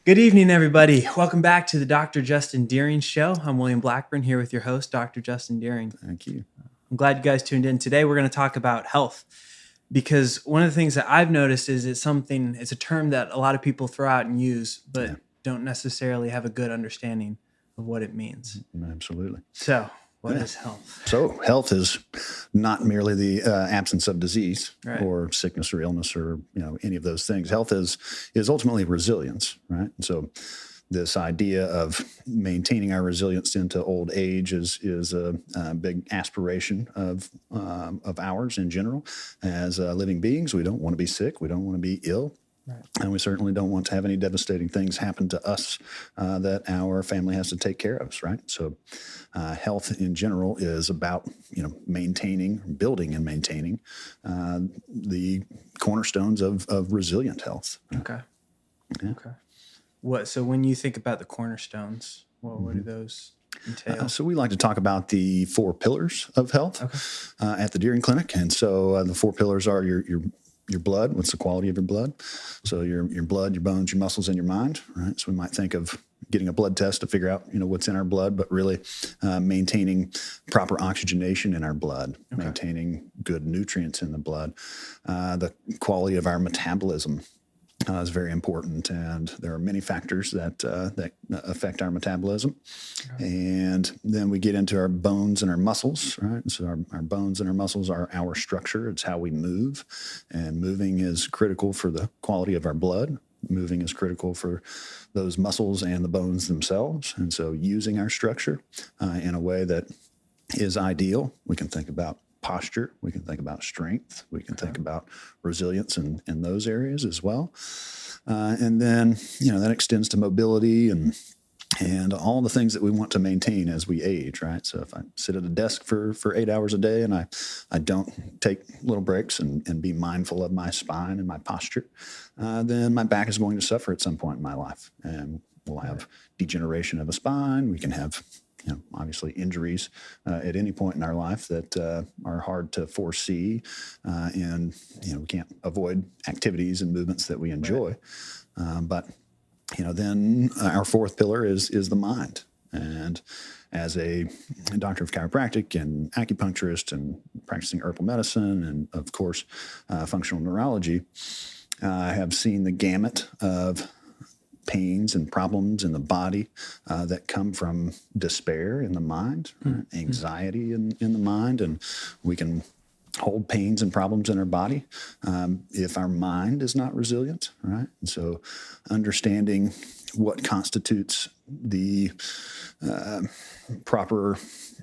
Good evening, everybody. Welcome back to the Dr. Show. I'm William Blackburn here with your host, Dr. Justin Dearing. Thank you. I'm glad you guys tuned in. Today, we're going to talk about health because one of the things that I've noticed is it's a term that a lot of people throw out and use, but don't necessarily have a good understanding of what it means. Absolutely. So, what is health? So health is not merely the absence of disease Right. or sickness or illness or any of those things. Health is ultimately resilience, right? And so this idea of maintaining our resilience into old age is a big aspiration of ours in general. As living beings, we don't want to be sick. We don't want to be ill. Right. And we certainly don't want to have any devastating things happen to us that our family has to take care of, right? So health in general is about, building and maintaining the cornerstones of resilient health. Okay. Yeah. Okay. So when you think about the cornerstones, what do those entail? So we like to talk about the 4 pillars of health at the Dearing Clinic. And so the 4 pillars are your blood. What's the quality of your blood? So your blood, your bones, your muscles, and your mind, right? So we might think of getting a blood test to figure out, what's in our blood, but really maintaining proper oxygenation in our blood, maintaining good nutrients in the blood. The quality of our metabolism is very important, and there are many factors that affect our metabolism. And then we get into our bones and our muscles, right? So our bones and our muscles are our structure. It's how we move, and moving is critical for the quality of our blood. Moving is critical for those muscles and the bones themselves. And so using our structure in a way that is ideal, we can think about posture, we can think about strength, we can think about resilience in those areas as well. And then, that extends to mobility and all the things that we want to maintain as we age, right? So if I sit at a desk for 8 hours a day and I don't take little breaks and be mindful of my spine and my posture, then my back is going to suffer at some point in my life. And we'll have degeneration of a spine. We can have obviously injuries at any point in our life that are hard to foresee, and we can't avoid activities and movements that we enjoy. But then our 4th pillar is the mind. And as a doctor of chiropractic and acupuncturist and practicing herbal medicine and of course functional neurology, I have seen the gamut of pains and problems in the body that come from despair in the mind, anxiety in the mind, and we can hold pains and problems in our body if our mind is not resilient, right? And so understanding what constitutes the proper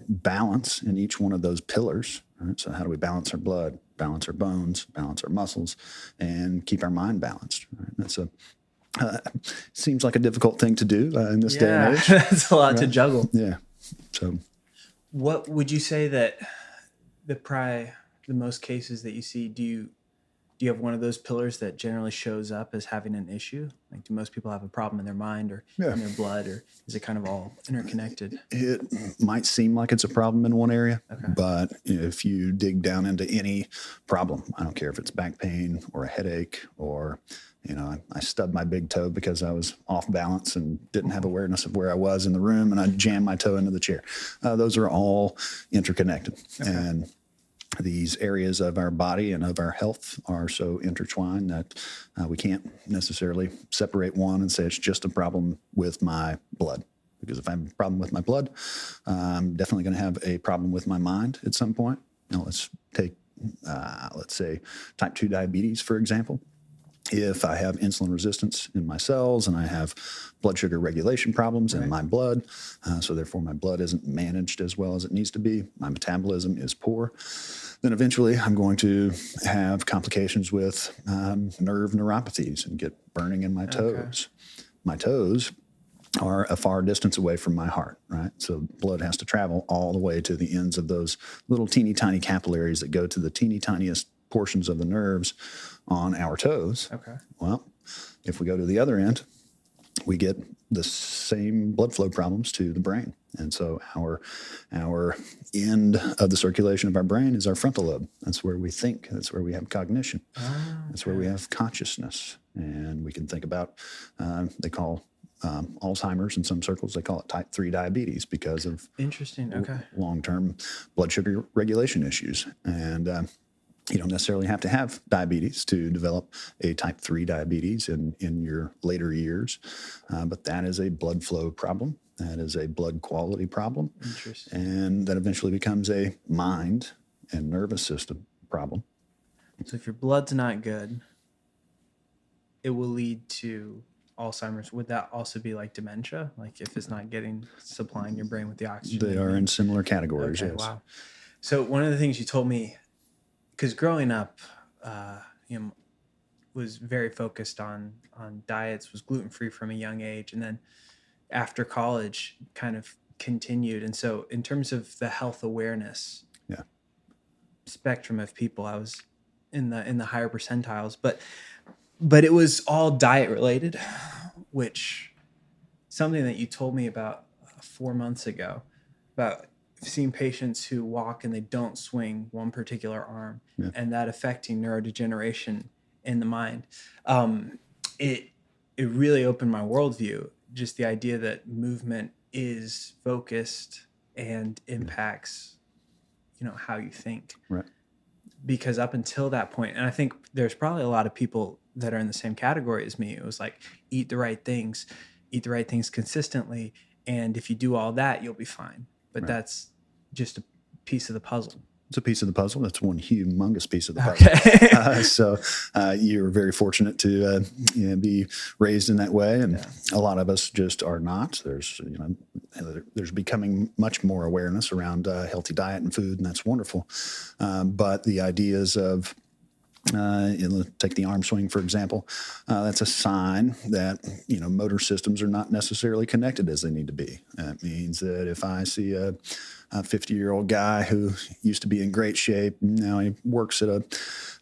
balance in each one of those pillars, right? So how do we balance our blood, balance our bones, balance our muscles, and keep our mind balanced, right? That's seems like a difficult thing to do in this day and age. That's a lot to juggle. Yeah. So what would you say that the most cases that you see, do you have one of those pillars that generally shows up as having an issue? Like, do most people have a problem in their mind or in their blood, or is it kind of all interconnected? It might seem like it's a problem in one area, but if you dig down into any problem, I don't care if it's back pain or a headache or I stubbed my big toe because I was off balance and didn't have awareness of where I was in the room, and I jammed my toe into the chair. Those are all interconnected. And these areas of our body and of our health are so intertwined that we can't necessarily separate one and say it's just a problem with my blood. Because if I have a problem with my blood, I'm definitely going to have a problem with my mind at some point. Let's take, let's say, type 2 diabetes, for example. If I have insulin resistance in my cells and I have blood sugar regulation problems in my blood, so therefore my blood isn't managed as well as it needs to be, my metabolism is poor, then eventually I'm going to have complications with nerve neuropathies and get burning in my toes. My toes are a far distance away from my heart, right? So blood has to travel all the way to the ends of those little teeny tiny capillaries that go to the teeny tiniest portions of the nerves on our toes. Well, if we go to the other end, we get the same blood flow problems to the brain. And so our end of the circulation of our brain is our frontal lobe. That's where we think. That's where we have cognition. That's where we have consciousness. And we can think about, they call Alzheimer's in some circles. They call it type 3 diabetes because of Interesting. Okay. long-term blood sugar regulation issues. And you don't necessarily have to have diabetes to develop a type 3 diabetes in your later years, but that is a blood flow problem. That is a blood quality problem. Interesting. And that eventually becomes a mind and nervous system problem. So if your blood's not good, it will lead to Alzheimer's. Would that also be like dementia? Like if it's not supplying your brain with the oxygen? They are in similar categories, Okay, yes. wow. So one of the things you told me, because growing up, was very focused on diets, was gluten-free from a young age, and then after college kind of continued. And so in terms of the health awareness spectrum of people, I was in the higher percentiles, but it was all diet related, which something that you told me about 4 months ago about seeing patients who walk and they don't swing one particular arm and that affecting neurodegeneration in the mind. It really opened my worldview, just the idea that movement is focused and impacts, how you think. Right. Because up until that point, and I think there's probably a lot of people that are in the same category as me. It was like, eat the right things consistently. And if you do all that, you'll be fine. But that's just a piece of the puzzle. It's a piece of the puzzle. That's one humongous piece of the puzzle. Okay. So you're very fortunate to be raised in that way, and a lot of us just are not. There's becoming much more awareness around healthy diet and food, and that's wonderful. But the ideas of take the arm swing, for example. That's a sign that, motor systems are not necessarily connected as they need to be. That means that if I see a 50-year-old guy who used to be in great shape, now he works at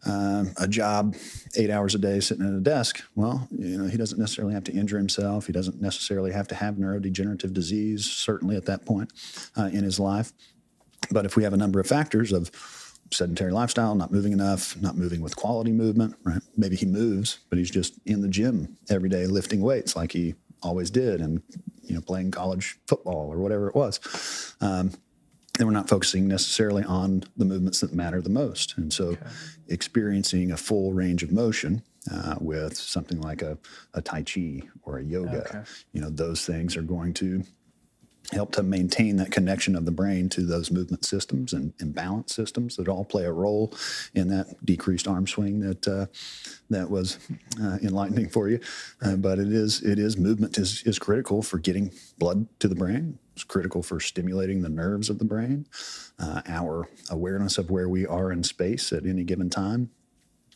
a job 8 hours a day sitting at a desk, well, he doesn't necessarily have to injure himself. He doesn't necessarily have to have neurodegenerative disease, certainly at that point in his life. But if we have a number of factors of sedentary lifestyle, not moving enough, not moving with quality movement, right? Maybe he moves, but he's just in the gym every day lifting weights like he always did and, playing college football or whatever it was. And we're not focusing necessarily on the movements that matter the most. And so experiencing a full range of motion with something like a Tai Chi or a yoga, those things are going to help to maintain that connection of the brain to those movement systems and balance systems that all play a role in that decreased arm swing that was enlightening for you. But it is movement is critical for getting blood to the brain. It's critical for stimulating the nerves of the brain. Our awareness of where we are in space at any given time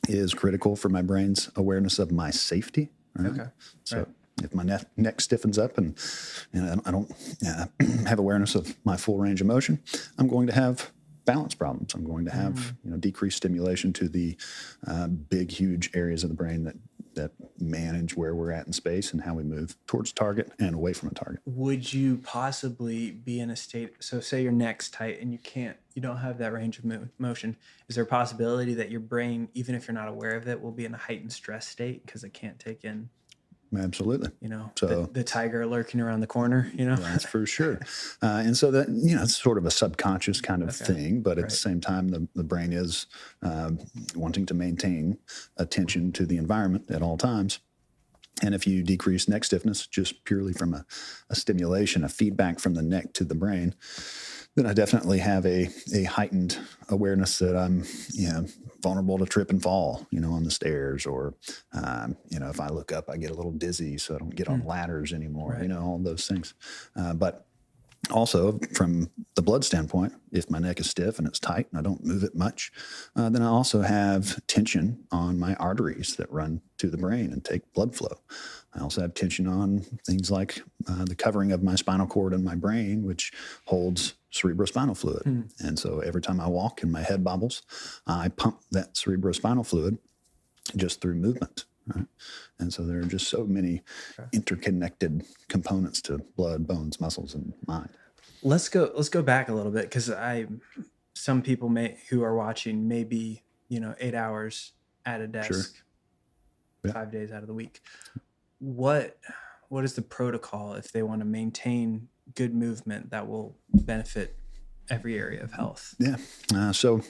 is critical for my brain's awareness of my safety. Right? Okay. So if my neck stiffens up and I don't have awareness of my full range of motion, I'm going to have balance problems. I'm going to have decreased stimulation to the big, huge areas of the brain that manage where we're at in space and how we move towards target and away from a target. Would you possibly be in a state, so say your neck's tight and you don't have that range of motion, is there a possibility that your brain, even if you're not aware of it, will be in a heightened stress state because it can't take in Absolutely. So the tiger lurking around the corner, That's for sure. And so that, it's sort of a subconscious kind of thing, but at the same time, the brain is wanting to maintain attention to the environment at all times. And if you decrease neck stiffness just purely from a stimulation, a feedback from the neck to the brain, then I definitely have a heightened awareness that I'm, vulnerable to trip and fall, on the stairs, or, if I look up, I get a little dizzy, so I don't get on ladders anymore, all those things. But also from the blood standpoint, if my neck is stiff and it's tight and I don't move it much, then I also have tension on my arteries that run to the brain and take blood flow. I also have tension on things like the covering of my spinal cord and my brain, which holds cerebrospinal fluid. And so every time I walk and my head bobbles, I pump that cerebrospinal fluid just through movement. Right? And so there are just so many interconnected components to blood, bones, muscles, and mind. Let's go back a little bit, because some people who are watching may be 8 hours at a desk, 5 days out of the week. What what is the protocol if they want to maintain good movement that will benefit every area of health? Yeah. So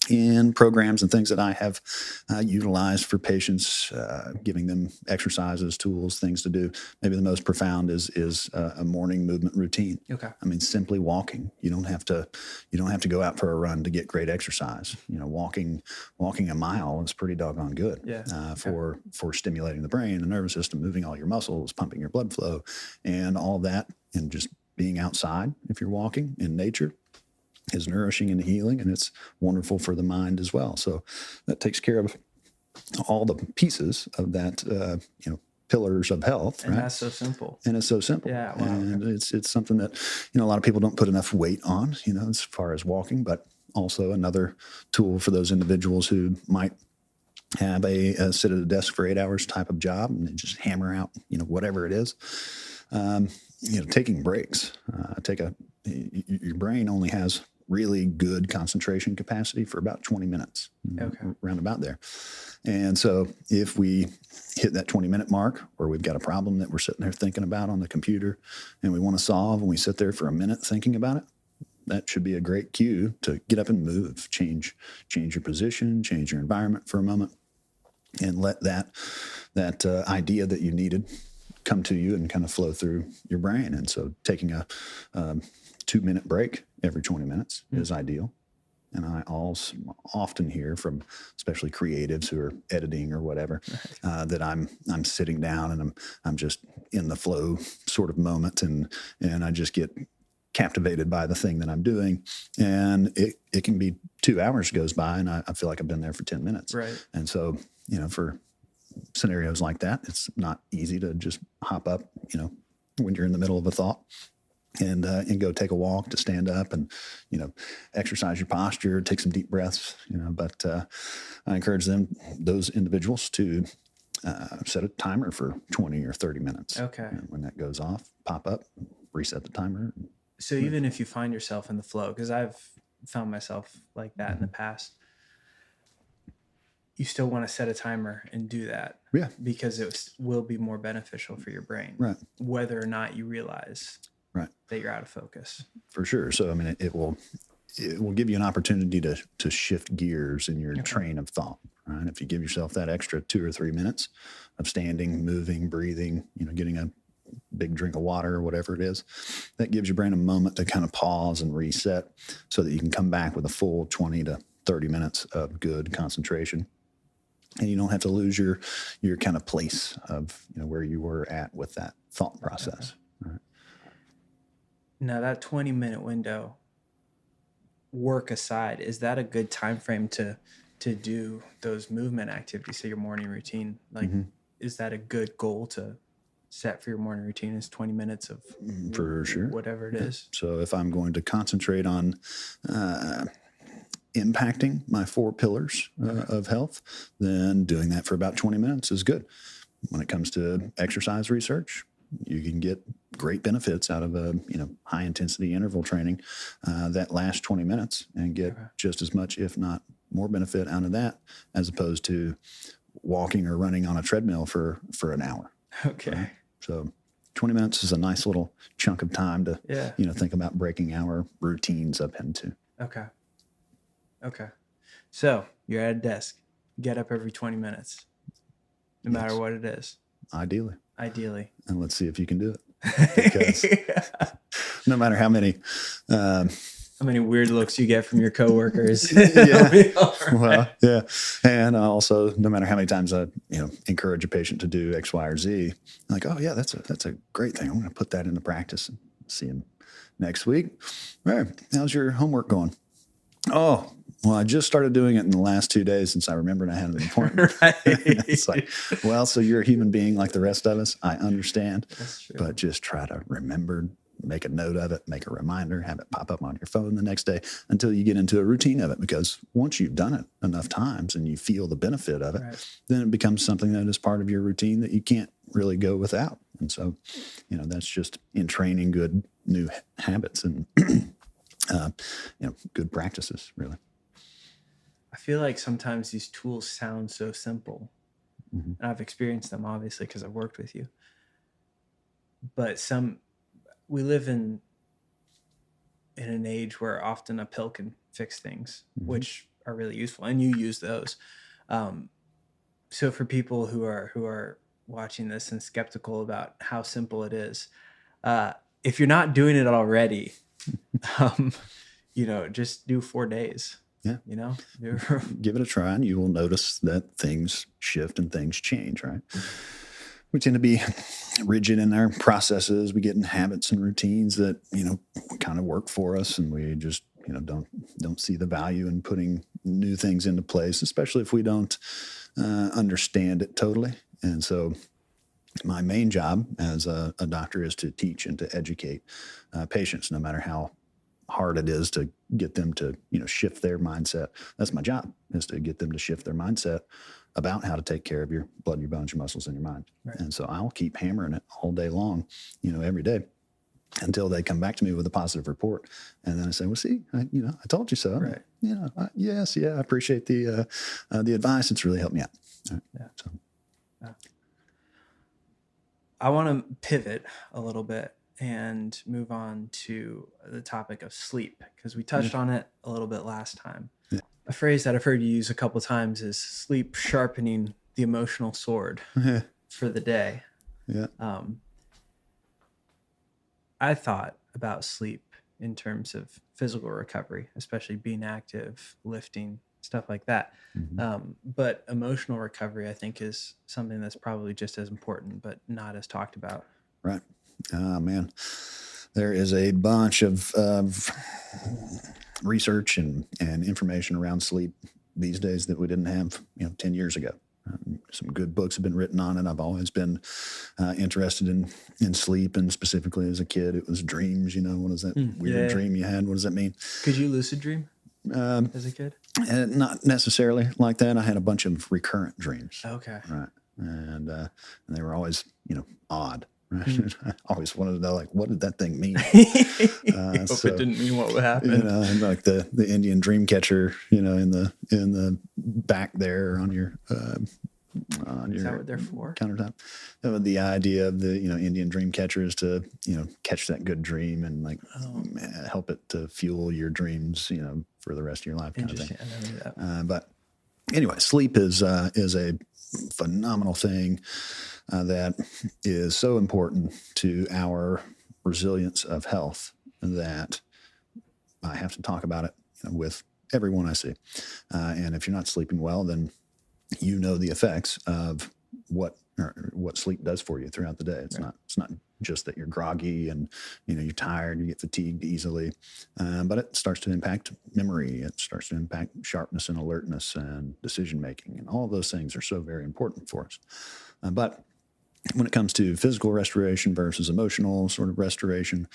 in programs and things that I have utilized for patients, giving them exercises, tools, things to do. Maybe the most profound is a morning movement routine. Okay. I mean, simply walking. You don't have to go out for a run to get great exercise. Walking a mile is pretty doggone good. Yeah. For stimulating the brain, the nervous system, moving all your muscles, pumping your blood flow, and all that, and just being outside. If you're walking in nature, is nourishing and healing, and it's wonderful for the mind as well. So that takes care of all the pieces of that, pillars of health. And right? that's so simple. And it's so simple. Yeah, wow. And it's something that, a lot of people don't put enough weight on, as far as walking, but also another tool for those individuals who might have a sit at a desk for 8 hours type of job and just hammer out, whatever it is. Taking breaks. Your brain only has really good concentration capacity for about 20 minutes, around about there. And so if we hit that 20-minute mark, or we've got a problem that we're sitting there thinking about on the computer and we want to solve, and we sit there for a minute thinking about it, that should be a great cue to get up and move, change your position, change your environment for a moment, and let that idea that you needed come to you and kind of flow through your brain. And so taking a 2-minute break every 20 minutes is ideal. And I often hear from especially creatives who are editing or whatever, that I'm sitting down and I'm just in the flow sort of moment, and I just get captivated by the thing that I'm doing. And it can be 2 hours goes by and I feel like I've been there for 10 minutes. Right. And so, for scenarios like that, it's not easy to just hop up, when you're in the middle of a thought, and go take a walk, to stand up and, exercise your posture, take some deep breaths, but I encourage those individuals to set a timer for 20 or 30 minutes. Okay. And when that goes off, pop up, reset the timer. So even if you find yourself in the flow, because I've found myself like that in the past, you still want to set a timer and do that. Yeah. Because it will be more beneficial for your brain. Right. Whether or not you realize that you're out of focus. For sure. So, I mean, it will give you an opportunity to shift gears in your train of thought. Right. If you give yourself that extra 2 or 3 minutes of standing, moving, breathing, getting a big drink of water or whatever it is, that gives your brain a moment to kind of pause and reset so that you can come back with a full 20 to 30 minutes of good concentration. And you don't have to lose your kind of place of, where you were at with that thought process. Okay. Right. Now that 20-minute window, work aside, is that a good time frame to do those movement activities? So your morning routine, is that a good goal to set for your morning routine? Is 20 minutes of for sure, whatever it is? So if I'm going to concentrate on impacting my 4 pillars of health, then doing that for about 20 minutes is good. When it comes to exercise research, you can get great benefits out of a high intensity interval training that lasts 20 minutes and get just as much, if not more, benefit out of that as opposed to walking or running on a treadmill for an hour. Okay. Right? So 20 minutes is a nice little chunk of time to think about breaking our routines up into. Okay. So you're at a desk, get up every 20 minutes, no matter what it is. Ideally. And let's see if you can do it. Because no matter how many weird looks you get from your coworkers. Well, yeah. And also, no matter how many times I, encourage a patient to do X, Y, or Z, I'm like, oh yeah, that's a great thing. I'm going to put that into practice and see him next week. All right. How's your homework going? Oh, well, I just started doing it in the last 2 days since I remembered I had an appointment. Right. It's like, well, so you're a human being like the rest of us. I understand. That's true. But just try to remember, make a note of it, make a reminder, have it pop up on your phone the next day until you get into a routine of it. Because once you've done it enough times and you feel the benefit of it, then it becomes something that is part of your routine that you can't really go without. And so, that's just in training good new habits and, good practices, really. I feel like sometimes these tools sound so simple, and I've experienced them obviously because I've worked with you. But we live in an age where often a pill can fix things, which are really useful, and you use those. So for people who are watching this and skeptical about how simple it is, if you're not doing it already, just do 4 days. Yeah. Give it a try and you will notice that things shift and things change, right? We tend to be rigid in our processes. We get in habits and routines that, kind of work for us, and we just, don't see the value in putting new things into place, especially if we don't understand it totally. And so my main job as a doctor is to teach and to educate patients, no matter how hard it is to get them to, shift their mindset. That's my job, is to get them to shift their mindset about how to take care of your blood, your bones, your muscles, and your mind. Right. And so I'll keep hammering it all day long, every day, until they come back to me with a positive report. And then I say, well, see, I told you so. Right. Yes. Yeah. I appreciate the advice. It's really helped me out. Right. Yeah. So. Yeah. I want to pivot a little bit and move on to the topic of sleep, because we touched on it a little bit last time. Yeah. A phrase that I've heard you use a couple of times is sleep sharpening the emotional sword for the day. Yeah. I thought about sleep in terms of physical recovery, especially being active, lifting, stuff like that. But emotional recovery, I think, is something that's probably just as important, but not as talked about. Right. Man, there is a bunch of research and information around sleep these days that we didn't have, 10 years ago. Some good books have been written on it. I've always been interested in sleep, and specifically as a kid, it was dreams. What is that weird dream you had? What does that mean? Could you lucid dream as a kid? Not necessarily like that. I had a bunch of recurrent dreams. Okay. Right. And they were always, odd. Right. I always wanted to know, what did that thing mean? Hope it didn't mean what would happen. And like the Indian dream catcher, in the back there on your Is that what they're for? Countertop. The idea of the Indian dream catcher is to catch that good dream and help it to fuel your dreams for the rest of your life. Kind of thing. I never knew that. But anyway, sleep is a phenomenal thing that is so important to our resilience of health that I have to talk about it with everyone I see. And if you're not sleeping well, then the effects of what sleep does for you throughout the day. It's not just that you're groggy and you're tired, you get fatigued easily, but it starts to impact memory. It starts to impact sharpness and alertness and decision making, and all of those things are so very important for us. But when it comes to physical restoration versus emotional sort of restoration,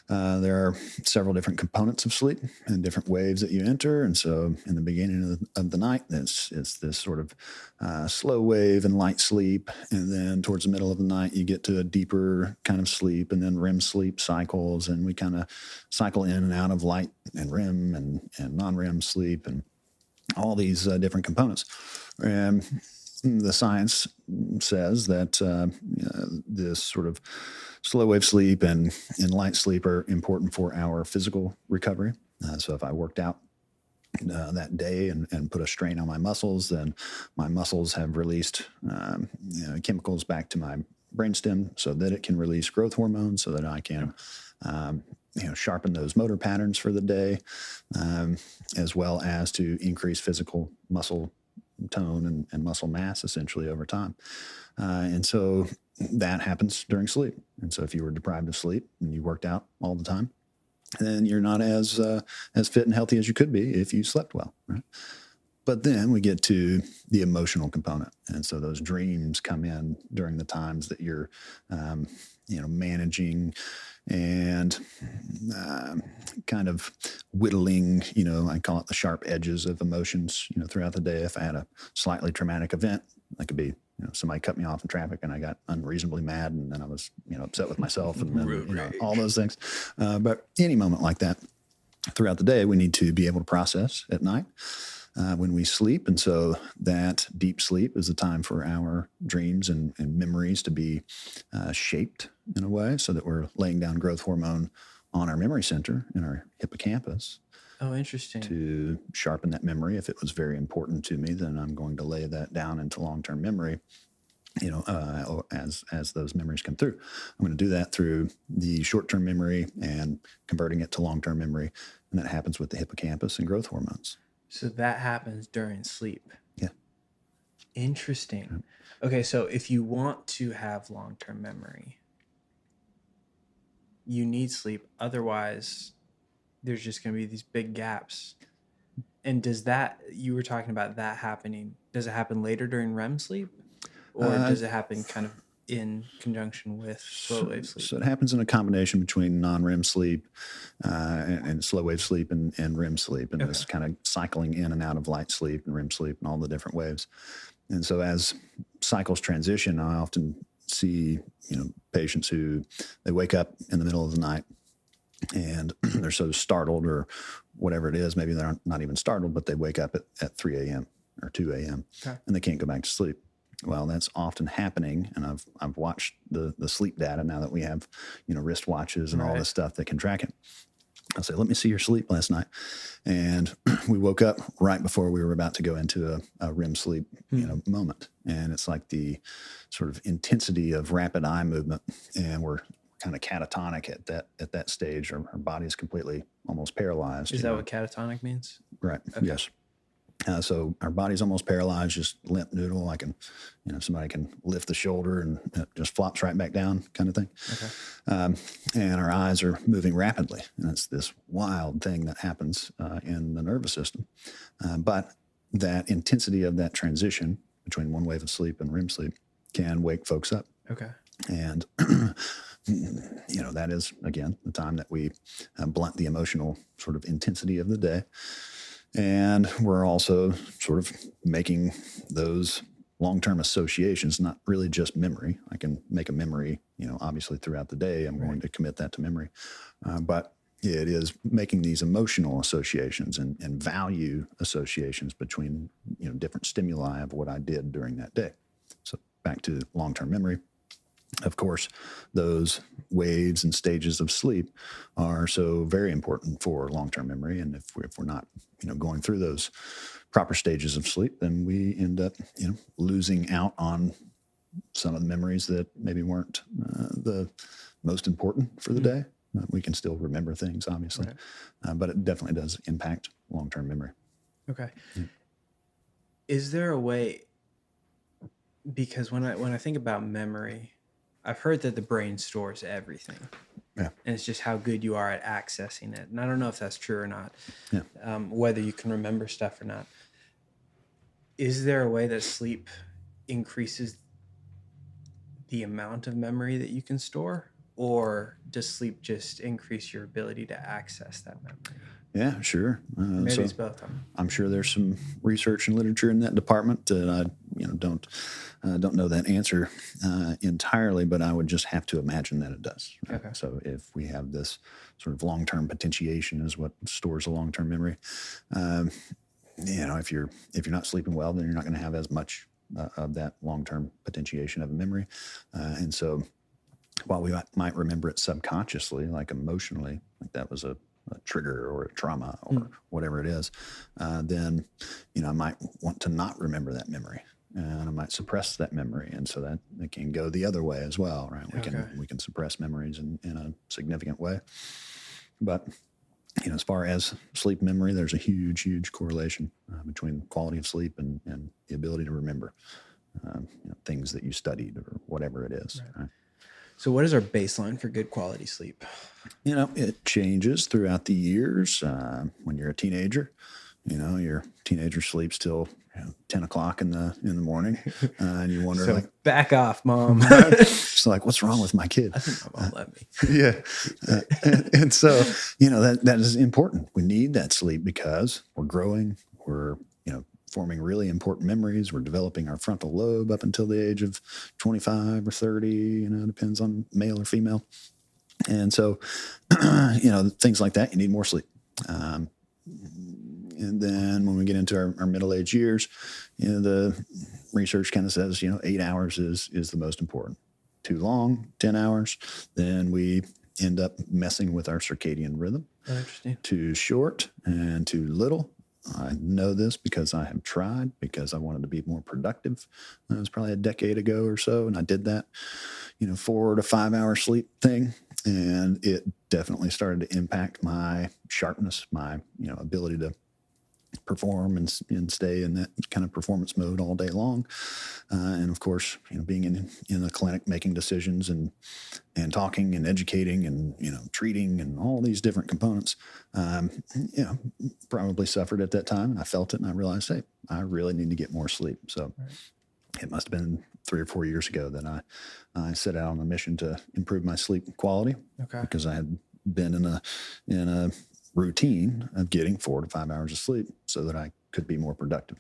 there are several different components of sleep and different waves that you enter. And so in the beginning of the night, it's this sort of slow wave and light sleep. And then towards the middle of the night, you get to a deeper kind of sleep, and then REM sleep cycles. And we kind of cycle in and out of light and REM and non-REM sleep and all these different components. And the science says that this sort of slow wave sleep and light sleep are important for our physical recovery. So if I worked out that day and put a strain on my muscles, then my muscles have released chemicals back to my brainstem so that it can release growth hormones so that I can sharpen those motor patterns for the day, as well as to increase physical muscle tone and muscle mass essentially over time. And so that happens during sleep. And so if you were deprived of sleep and you worked out all the time, then you're not as fit and healthy as you could be if you slept well, right? But then we get to the emotional component. And so those dreams come in during the times that you're, managing and kind of whittling, I call it the sharp edges of emotions, throughout the day. If I had a slightly traumatic event, that could be, somebody cut me off in traffic and I got unreasonably mad, and then I was, upset with myself, and then, all those things. But any moment like that throughout the day, we need to be able to process at night. when we sleep. And so that deep sleep is the time for our dreams and memories to be shaped in a way so that we're laying down growth hormone on our memory center in our hippocampus Oh, interesting. to sharpen that memory. If it was very important to me, then I'm going to lay that down into long-term memory, as those memories come through. I'm going to do that through the short-term memory and converting it to long-term memory. And that happens with the hippocampus and growth hormones. So that happens during sleep. Yeah. Interesting. Okay, so if you want to have long-term memory, you need sleep. Otherwise, there's just going to be these big gaps. And you were talking about that happening, does it happen later during REM sleep? Or does it happen kind of in conjunction with slow wave sleep? So it happens in a combination between non-REM sleep and slow wave sleep and REM sleep, and this kind of cycling in and out of light sleep and REM sleep and all the different waves. And so as cycles transition, I often see patients who they wake up in the middle of the night and they're so startled or whatever it is. Maybe they're not even startled, but they wake up at 3 a.m. or 2 a.m. And they can't go back to sleep. Well, that's often happening, and I've watched the sleep data now that we have, wrist watches and all this stuff that can track it. I'll say, let me see your sleep last night. And we woke up right before we were about to go into a REM sleep, moment. And it's like the sort of intensity of rapid eye movement, and we're kind of catatonic at that stage. Our body is completely almost paralyzed. Is that what catatonic means? Right. Okay. Yes. So our body's almost paralyzed, just limp noodle, like somebody can lift the shoulder and it just flops right back down kind of thing. Okay. And our eyes are moving rapidly. And it's this wild thing that happens in the nervous system. But that intensity of that transition between one wave of sleep and REM sleep can wake folks up. Okay. And, that is, again, the time that we blunt the emotional sort of intensity of the day. And we're also sort of making those long-term associations, not really just memory. I can make a memory, obviously throughout the day, I'm going to commit that to memory. But it is making these emotional associations and value associations between, different stimuli of what I did during that day. So back to long-term memory. Of course, those waves and stages of sleep are so very important for long-term memory. And if we're not, going through those proper stages of sleep, then we end up, losing out on some of the memories that maybe weren't the most important for the day. We can still remember things, obviously, but it definitely does impact long-term memory. Okay. Yeah. Is there a way? Because when I think about memory, I've heard that the brain stores everything. Yeah. And it's just how good you are at accessing it. And I don't know if that's true or not, whether you can remember stuff or not. Is there a way that sleep increases the amount of memory that you can store? Or does sleep just increase your ability to access that memory? Yeah, sure. Maybe it's both. I'm sure there's some research and literature in that department that I, don't know that answer entirely, but I would just have to imagine that it does. Right? Okay. So if we have this sort of long-term potentiation is what stores a long-term memory. If you're not sleeping well, then you're not going to have as much of that long-term potentiation of a memory, and so while we might remember it subconsciously, like emotionally, like that was a trigger or a trauma or whatever it is, then, I might want to not remember that memory and I might suppress that memory. And so that it can go the other way as well, right? We can suppress memories in a significant way. But, as far as sleep memory, there's a huge, huge correlation between quality of sleep and the ability to remember things that you studied or whatever it is, right? So what is our baseline for good quality sleep? It changes throughout the years. When you're a teenager, your teenager sleeps till 10 o'clock in the morning, and you wonder, so back off, Mom. It's like, what's wrong with my kid? I think my mom let me. Yeah, and so that is important. We need that sleep because we're growing. We're forming really important memories. We're developing our frontal lobe up until the age of 25 or 30, depends on male or female. And so, things like that, you need more sleep. And then when we get into our middle-aged years, the research kind of says, 8 hours is the most important. Too long, 10 hours, then we end up messing with our circadian rhythm. Oh, interesting. Too short and too little. I know this because I have tried, because I wanted to be more productive. It was probably a decade ago or so, and I did that, 4 to 5 hour sleep thing, and it definitely started to impact my sharpness, my ability to perform and stay in that kind of performance mode all day long. And of course, being in a clinic, making decisions and talking and educating and, treating and all these different components, probably suffered at that time. And I felt it, and I realized, hey, I really need to get more sleep. So it must have been 3 or 4 years ago that I set out on a mission to improve my sleep quality, because I had been in a routine of getting 4 to 5 hours of sleep so that I could be more productive.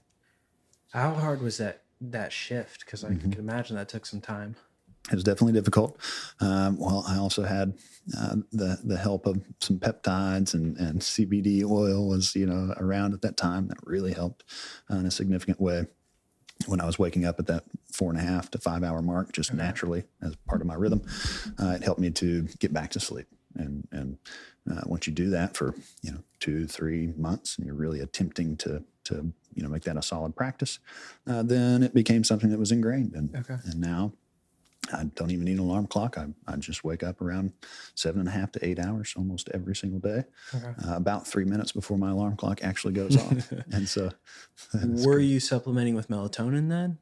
How hard was that shift? Because I can imagine that took some time. It was definitely difficult. Well, I also had the help of some peptides, and CBD oil was around at that time. That really helped in a significant way when I was waking up at that 4.5 to 5 hour mark, just naturally as part of my rhythm. It helped me to get back to sleep. And once you do that for 2-3 months, and you're really attempting to make that a solid practice, then it became something that was ingrained. And now I don't even need an alarm clock. I just wake up around 7.5 to 8 hours almost every single day, about 3 minutes before my alarm clock actually goes off. And so, were you supplementing with melatonin then?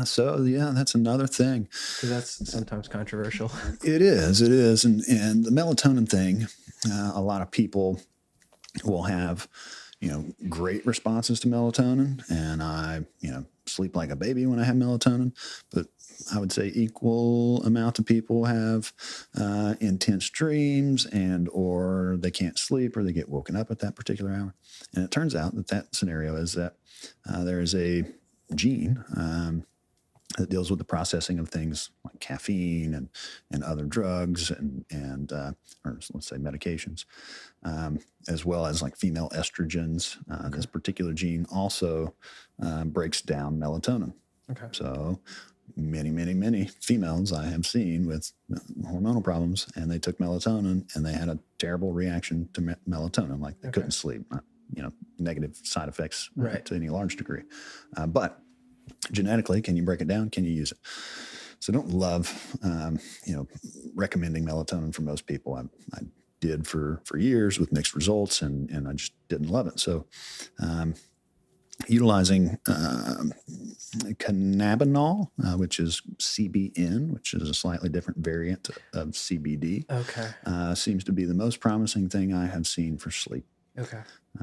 So yeah, that's another thing. Because that's sometimes controversial. It is. And the melatonin thing, a lot of people will have, great responses to melatonin, and I, sleep like a baby when I have melatonin, but I would say equal amount of people have intense dreams, or they can't sleep, or they get woken up at that particular hour. And it turns out that scenario is that there is a gene that deals with the processing of things like caffeine and other drugs and or let's say medications, as well as like female estrogens. This particular gene also breaks down melatonin. So many females I have seen with hormonal problems, and they took melatonin and they had a terrible reaction to melatonin, like they couldn't sleep, not, negative side effects to any large degree. But genetically, can you break it down? Can you use it? So I don't love, recommending melatonin for most people. I did for years with mixed results, and I just didn't love it. So utilizing cannabinol, which is CBN, which is a slightly different variant of CBD, seems to be the most promising thing I have seen for sleep.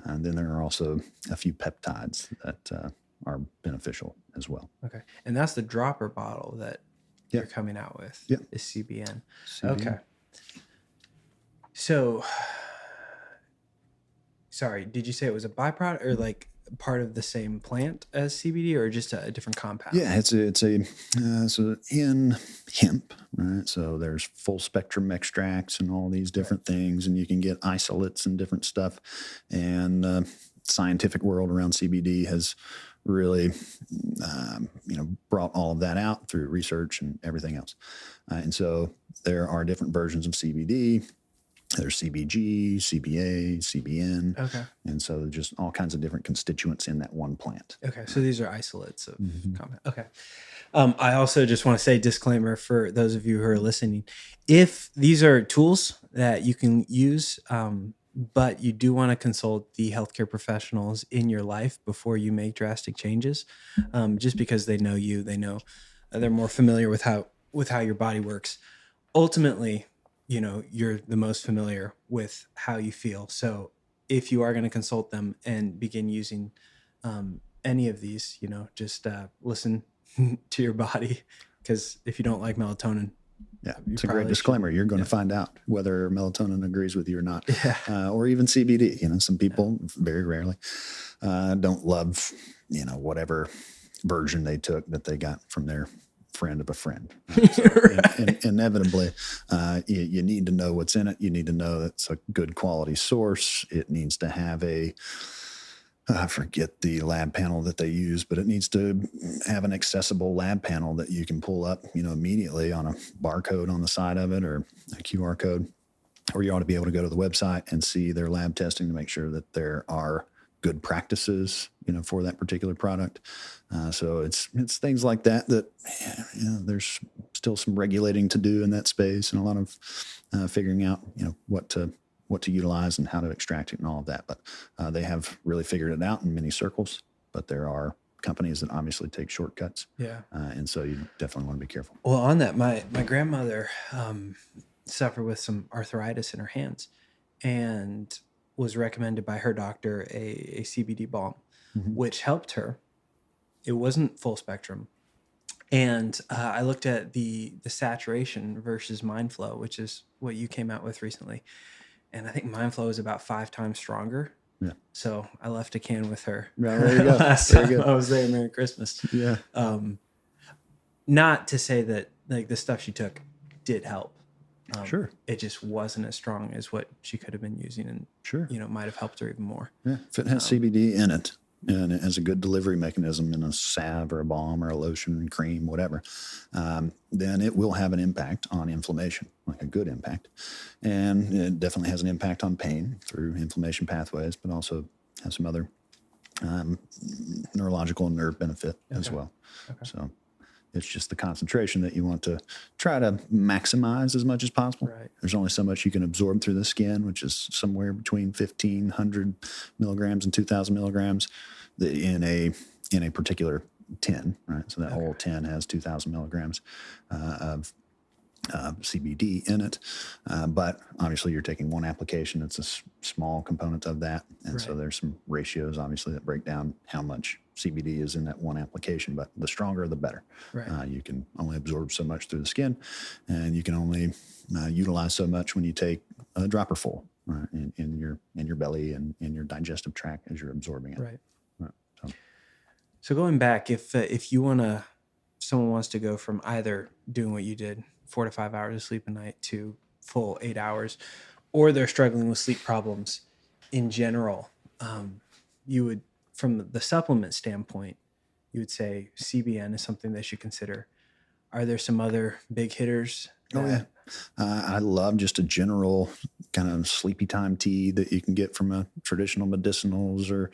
And then there are also a few peptides that are beneficial as well. And that's the dropper bottle that you're coming out with is CBN. So, sorry, did you say it was a byproduct or like part of the same plant as CBD, or just a different compound? Yeah, it's so in hemp, right? So there's full spectrum extracts and all these different things, and you can get isolates and different stuff. And scientific world around CBD has really, brought all of that out through research and everything else. And so there are different versions of CBD. There's CBG, CBA, CBN. And so just all kinds of different constituents in that one plant. So these are isolates of compound. I also just want to say, disclaimer for those of you who are listening, if these are tools that you can use, but you do want to consult the healthcare professionals in your life before you make drastic changes, just because they know you, they're more familiar with how your body works. Ultimately, you're the most familiar with how you feel. So if you are going to consult them and begin using any of these, just listen to your body, because if you don't like melatonin, it's a great disclaimer. You're going to find out whether melatonin agrees with you or not, or even CBD. Some people very rarely don't love, whatever version they took that they got from their friend of a friend. So inevitably, you need to know what's in it. You need to know that it's a good quality source. It needs to have a I forget the lab panel that they use, but it needs to have an accessible lab panel that you can pull up, immediately on a barcode on the side of it or a QR code, or you ought to be able to go to the website and see their lab testing to make sure that there are good practices, for that particular product. So it's things like that there's still some regulating to do in that space, and a lot of figuring out, what to utilize and how to extract it and all of that. But they have really figured it out in many circles. But there are companies that obviously take shortcuts. Yeah. And so you definitely want to be careful. Well, on that, my grandmother suffered with some arthritis in her hands, and was recommended by her doctor a CBD balm, which helped her. It wasn't full spectrum. And I looked at the saturation versus Mind Flow, which is what you came out with recently. And I think Mind Flow is about 5 times stronger. Yeah. So I left a can with her. Yeah, there you go. Last Very time good. I was there. Merry Christmas. Yeah. Not to say that like the stuff she took did help. Sure. It just wasn't as strong as what she could have been using, and Sure. Might have helped her even more. Yeah. If it has CBD in it and it has a good delivery mechanism in a salve or a balm or a lotion, cream, whatever, then it will have an impact on inflammation, like a good impact. And it definitely has an impact on pain through inflammation pathways, but also has some other neurological and nerve benefit as well. Okay. So it's just the concentration that you want to try to maximize as much as possible. Right. There's only so much you can absorb through the skin, which is somewhere between 1,500 milligrams and 2,000 milligrams in a particular tin, right? So that whole tin has 2,000 milligrams of CBD in it. But obviously you're taking one application. It's a small component of that. And so there's some ratios, obviously, that break down how much CBD is in that one application, but the stronger, the better. Right. You can only absorb so much through the skin, and you can only utilize so much when you take a dropper full, right, in your belly and in your digestive tract as you're absorbing it. Right. Right. So going back, if someone wants to go from either doing what you did, 4 to 5 hours of sleep a night, to full 8 hours, or they're struggling with sleep problems in general, you would, from the supplement standpoint, you would say CBN is something they should consider. Are there some other big hitters? Oh, yeah. I love just a general kind of sleepy time tea that you can get from a traditional medicinals or,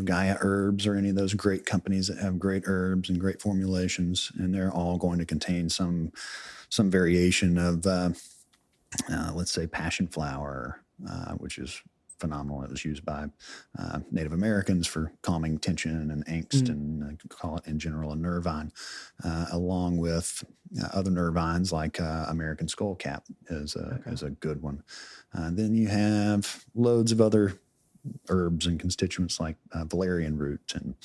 Gaia Herbs or any of those great companies that have great herbs and great formulations. And they're all going to contain some variation of, let's say, passion flower, which is phenomenal. It was used by Native Americans for calming tension and angst, and call it in general a nervine, along with other nervines like American skullcap is a good one. Then you have loads of other herbs and constituents like valerian root and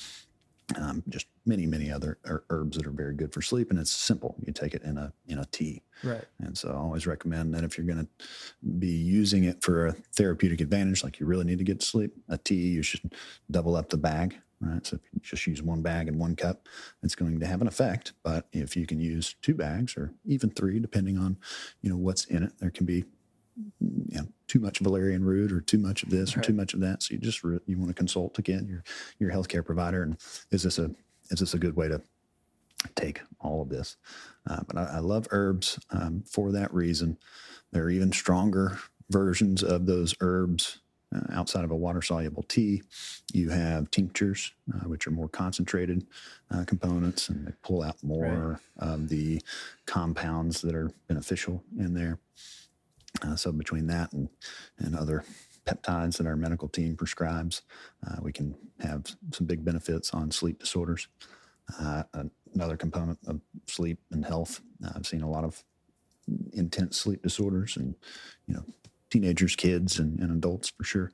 just many other herbs that are very good for sleep. And it's simple. You take it in a tea. Right. And so I always recommend that if you're going to be using it for a therapeutic advantage, like you really need to get to sleep, a tea, you should double up the bag, right? So if you just use one bag and 1 cup, it's going to have an effect. But if you can use 2 bags or even 3, depending on, what's in it, there can be, too much valerian root or too much of this or too much of that. So you want to consult again your healthcare provider, and is this a good way to take all of this? But I love herbs for that reason. There are even stronger versions of those herbs outside of a water-soluble tea. You have tinctures, which are more concentrated components, and they pull out more of the compounds that are beneficial in there. So between that and other peptides that our medical team prescribes, we can have some big benefits on sleep disorders. Another component of sleep and health, I've seen a lot of intense sleep disorders and, teenagers, kids, and adults for sure.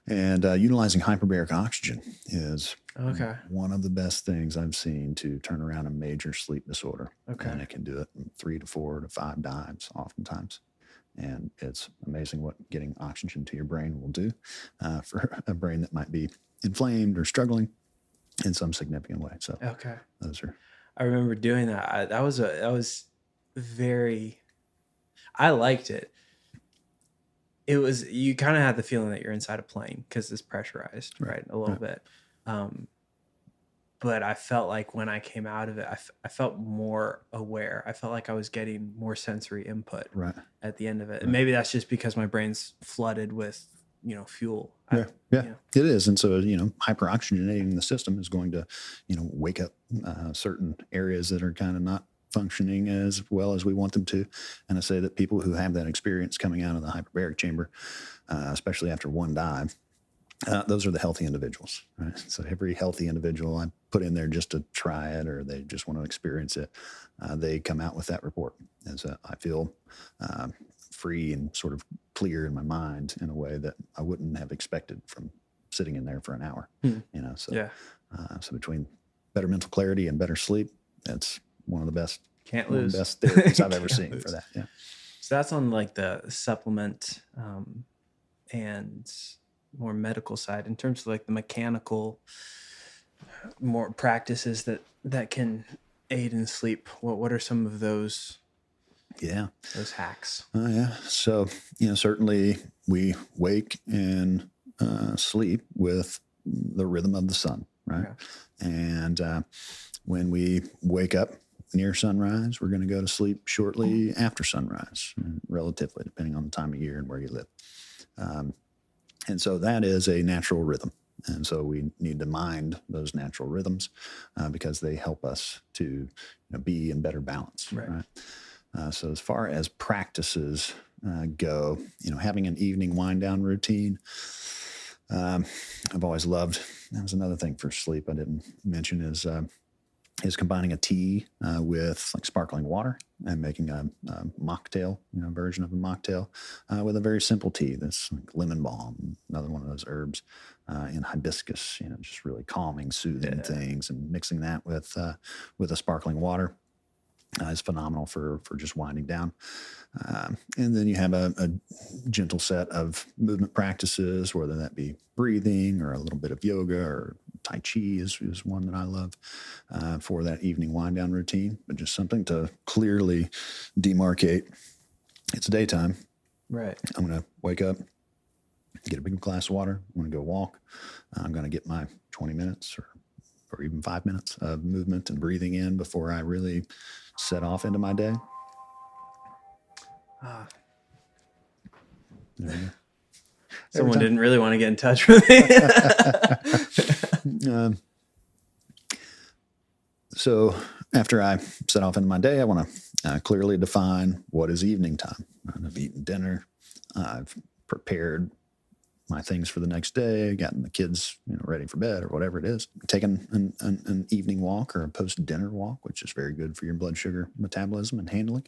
And utilizing hyperbaric oxygen is one of the best things I've seen to turn around a major sleep disorder. Okay. And it can do it in 3 to 4 to 5 dives oftentimes. And it's amazing what getting oxygen to your brain will do for a brain that might be inflamed or struggling in some significant way. So I remember doing that. That was very, I liked it. it was, you kind of had the feeling that you're inside a plane because it's pressurized, right? A little Right. bit. But I felt like when I came out of it, I felt more aware. I felt like I was getting more sensory input Right. at the end of it. And maybe that's just because my brain's flooded with, fuel. Yeah, it is. And so, hyperoxygenating the system is going to, wake up certain areas that are kind of not functioning as well as we want them to. And I say that people who have that experience coming out of the hyperbaric chamber, especially after one dive, those are the healthy individuals, right? So every healthy individual I put in there just to try it, or they just want to experience it, they come out with that report. And so I feel free and sort of clear in my mind in a way that I wouldn't have expected from sitting in there for an hour. So Yeah. So between better mental clarity and better sleep, that's one of the best Can't one of lose. the best therapies I've ever Can't seen lose. for that. Yeah. So that's on like the supplement and more medical side. In terms of like the mechanical more practices that can aid in sleep, what are some of those hacks? Yeah. So, certainly we wake and sleep with the rhythm of the sun, right? Yeah. And when we wake up near sunrise, we're going to go to sleep shortly after sunrise, relatively, depending on the time of year and where you live. And so that is a natural rhythm. And so we need to mind those natural rhythms because they help us to be in better balance. Right. So as far as practices go, having an evening wind down routine, I've always loved. That was another thing for sleep I didn't mention is combining a tea with like sparkling water and making a mocktail, version of a mocktail with a very simple tea that's like lemon balm, another one of those herbs, and hibiscus, just really calming, soothing things, and mixing that with a sparkling water is phenomenal for just winding down. And then you have a gentle set of movement practices, whether that be breathing or a little bit of yoga or Tai Chi is one that I love for that evening wind down routine, but just something to clearly demarcate. It's daytime. Right. I'm going to wake up, get a big glass of water. I'm going to go walk. I'm going to get my 20 minutes or even 5 minutes of movement and breathing in before I really set off into my day. Someone didn't really want to get in touch with me. So after I set off into my day, I want to clearly define what is evening time. I've eaten dinner. I've prepared my things for the next day, gotten the kids ready for bed or whatever it is. Taking an evening walk or a post-dinner walk, which is very good for your blood sugar metabolism and handling.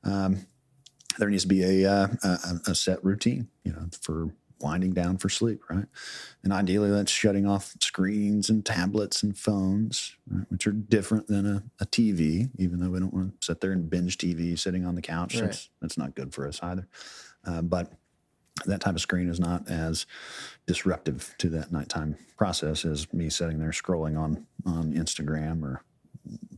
There needs to be a set routine, for winding down for sleep, right? And ideally, that's shutting off screens and tablets and phones, right, which are different than a TV, even though we don't want to sit there and binge TV sitting on the couch. Right. That's not good for us either. But that type of screen is not as disruptive to that nighttime process as me sitting there scrolling on Instagram, or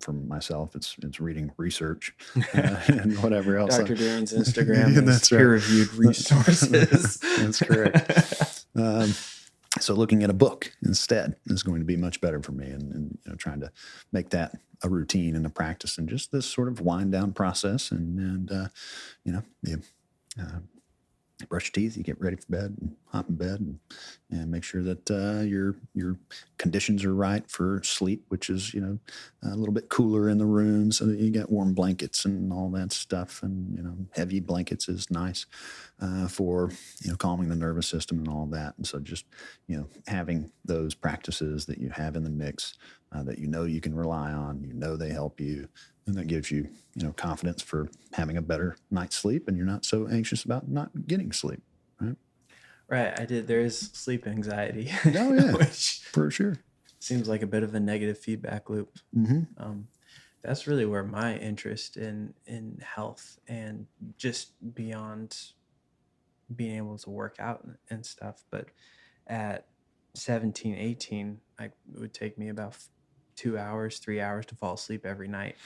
for myself, it's reading research and whatever else. Dr.Dearing's Instagram is peer-reviewed resources. That's correct. So looking at a book instead is going to be much better for me, and trying to make that a routine and a practice, and just this sort of wind down process, and brush your teeth, you get ready for bed, and hop in bed, and make sure that your conditions are right for sleep, which is a little bit cooler in the room, so that you get warm blankets and all that stuff, and heavy blankets is nice for calming the nervous system and all that. And so just having those practices that you have in the mix that you can rely on, they help you. And that gives you, confidence for having a better night's sleep, and you're not so anxious about not getting sleep, right? Right. There is sleep anxiety. Oh yeah, which for sure seems like a bit of a negative feedback loop. Mm-hmm. That's really where my interest in health and just beyond being able to work out and stuff. But at 17, 18, it would take me about 2 hours, 3 hours to fall asleep every night.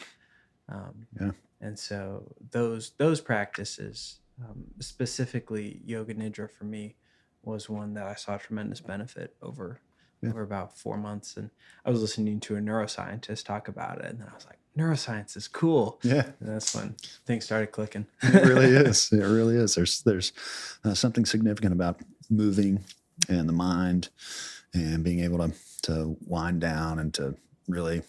And so those practices Specifically, yoga nidra for me was one that I saw tremendous benefit over about 4 months. And I was listening to a neuroscientist talk about it, and I was like, neuroscience is cool. Yeah. And that's when things started clicking. It really is. It really is. There's something significant about moving and the mind and being able to wind down and to really,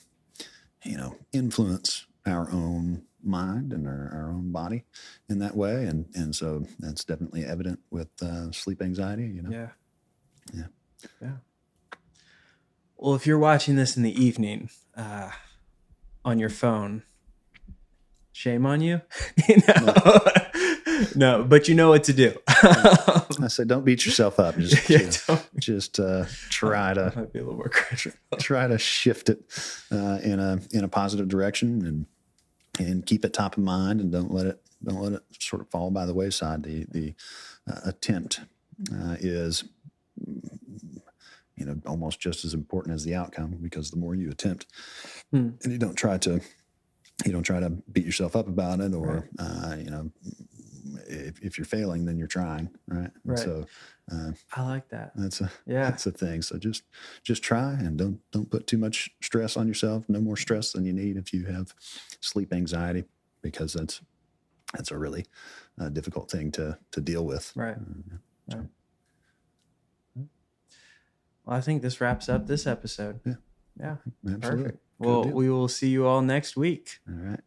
influence our own mind and our own body in that way. And so that's definitely evident with sleep anxiety, Yeah. Yeah. Yeah. Well, if you're watching this in the evening on your phone, shame on you. No, but you know what to do. I say, don't beat yourself up. Just try to might be a little more critical. Try to shift it in a positive direction and keep it top of mind, and don't let it sort of fall by the wayside. The attempt is almost just as important as the outcome, because the more you attempt and you don't try to beat yourself up about it, or if you're failing, then you're trying, right? Right. So I like that. That's a thing. So just try, and don't put too much stress on yourself. No more stress than you need if you have sleep anxiety, because that's a really difficult thing to deal with. Right. Right. Well, I think this wraps up this episode. Yeah. Yeah. Absolutely. Perfect. Well, we will see you all next week. All right.